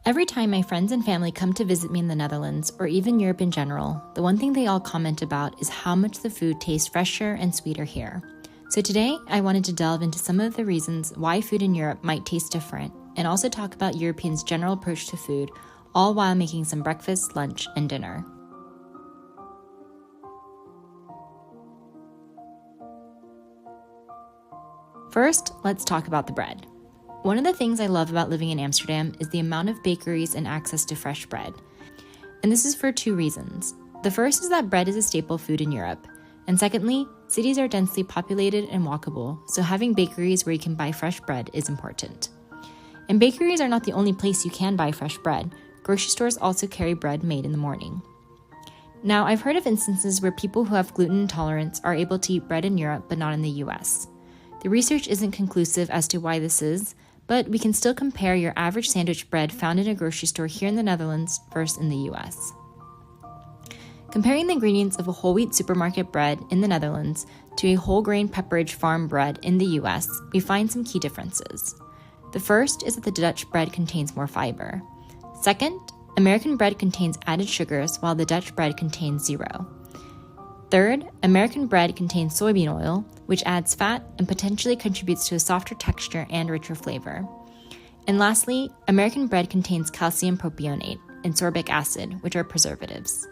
Every time my friends and family come to visit me in the Netherlands, or even Europe in general, the one thing they all comment about is how much the food tastes fresher and sweeter here. So today, I wanted to delve into some of the reasons why food in Europe might taste different, and also talk about Europeans' general approach to food, all while making some breakfast, lunch, and dinner. First, let's talk about the bread. One of the things I love about living in Amsterdam is the amount of bakeries and access to fresh bread. And this is for two reasons. The first is that bread is a staple food in Europe. And secondly, cities are densely populated and walkable, so having bakeries where you can buy fresh bread is important. And bakeries are not the only place you can buy fresh bread. Grocery stores also carry bread made in the morning. Now, I've heard of instances where people who have gluten intolerance are able to eat bread in Europe but not in the US. The research isn't conclusive as to why this is, but we can still compare your average sandwich bread found in a grocery store here in the Netherlands versus in the US. Comparing the ingredients of a whole wheat supermarket bread in the Netherlands to a whole grain Pepperidge Farm bread in the US, we find some key differences. The first is that the Dutch bread contains more fiber. Second, American bread contains added sugars while the Dutch bread contains 0. Third, American bread contains soybean oil, which adds fat and potentially contributes to a softer texture and richer flavor. And lastly, American bread contains calcium propionate and sorbic acid, which are preservatives.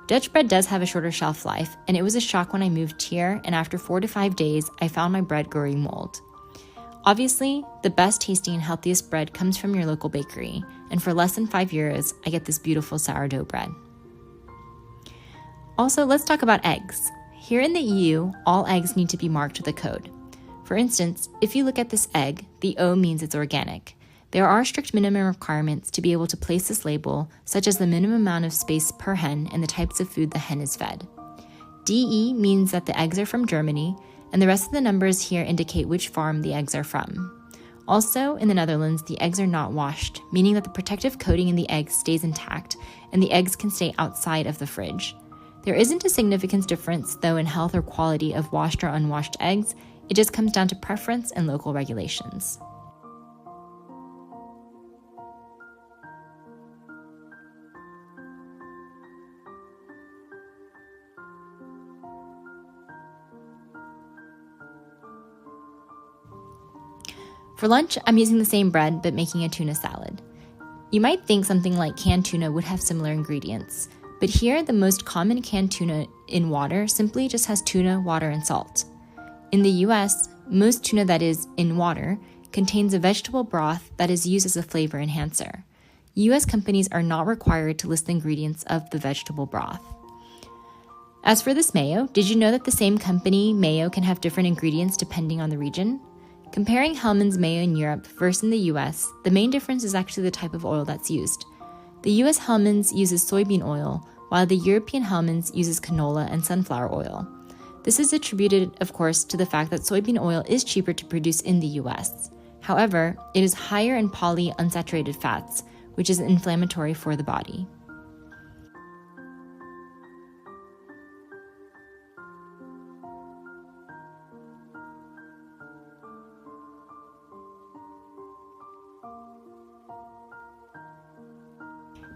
Dutch bread does have a shorter shelf life, and it was a shock when I moved here, and after 4 to 5 days, I found my bread growing mold. Obviously, the best tasting and healthiest bread comes from your local bakery, and for less than €5, I get this beautiful sourdough bread. Also, let's talk about eggs. Here in the EU, all eggs need to be marked with a code. For instance, if you look at this egg, the O means it's organic. There are strict minimum requirements to be able to place this label, such as the minimum amount of space per hen and the types of food the hen is fed. DE means that the eggs are from Germany, and the rest of the numbers here indicate which farm the eggs are from. Also, in the Netherlands, the eggs are not washed, meaning that the protective coating in the eggs stays intact, and the eggs can stay outside of the fridge. There isn't a significant difference, though, in health or quality of washed or unwashed eggs. It just comes down to preference and local regulations. For lunch, I'm using the same bread, but making a tuna salad. You might think something like canned tuna would have similar ingredients, but here the most common canned tuna in water simply just has tuna, water, and salt. In the US, most tuna that is in water contains a vegetable broth that is used as a flavor enhancer. US companies are not required to list the ingredients of the vegetable broth. As for this mayo, did you know that the same company mayo can have different ingredients depending on the region? Comparing Hellmann's mayo in Europe versus in the US, the main difference is actually the type of oil that's used. The US Hellmann's uses soybean oil, while the European Hellmann's uses canola and sunflower oil. This is attributed, of course, to the fact that soybean oil is cheaper to produce in the US. However, it is higher in polyunsaturated fats, which is inflammatory for the body.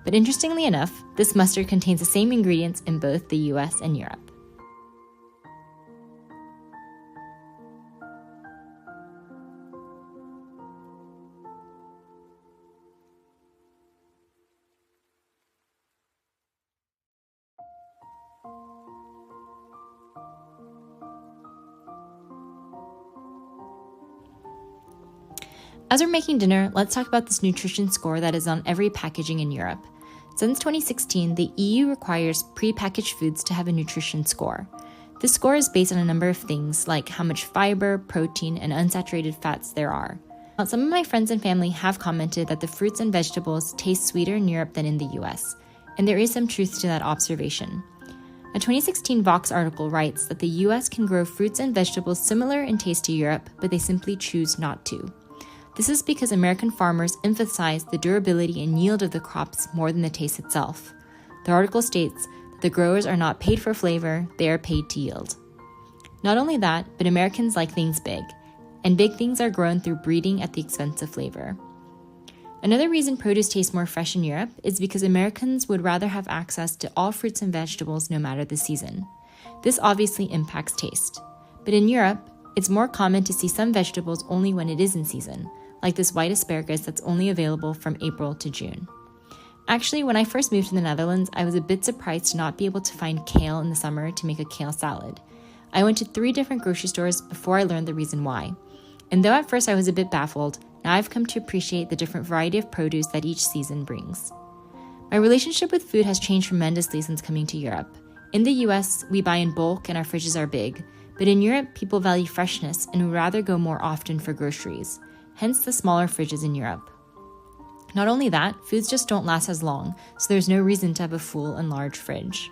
But interestingly enough, this mustard contains the same ingredients in both the US and Europe. As we're making dinner, let's talk about this nutrition score that is on every packaging in Europe. Since 2016, the EU requires pre-packaged foods to have a nutrition score. This score is based on a number of things like how much fiber, protein, and unsaturated fats there are. Now, some of my friends and family have commented that the fruits and vegetables taste sweeter in Europe than in the US, and there is some truth to that observation. A 2016 Vox article writes that the US can grow fruits and vegetables similar in taste to Europe, but they simply choose not to. This is because American farmers emphasize the durability and yield of the crops more than the taste itself. The article states that the growers are not paid for flavor, they are paid to yield. Not only that, but Americans like things big, and big things are grown through breeding at the expense of flavor. Another reason produce tastes more fresh in Europe is because Americans would rather have access to all fruits and vegetables no matter the season. This obviously impacts taste. But in Europe, it's more common to see some vegetables only when it is in season, like this white asparagus that's only available from April to June. Actually, when I first moved to the Netherlands, I was a bit surprised to not be able to find kale in the summer to make a kale salad. I went to 3 different grocery stores before I learned the reason why. And though at first I was a bit baffled, now I've come to appreciate the different variety of produce that each season brings. My relationship with food has changed tremendously since coming to Europe. In the US, we buy in bulk and our fridges are big, but in Europe, people value freshness and would rather go more often for groceries, hence the smaller fridges in Europe. Not only that, foods just don't last as long, so there's no reason to have a full and large fridge.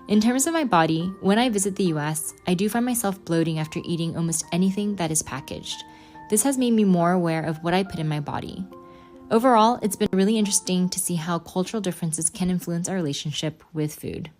In terms of my body, when I visit the US, I do find myself bloating after eating almost anything that is packaged. This has made me more aware of what I put in my body. Overall, it's been really interesting to see how cultural differences can influence our relationship with food.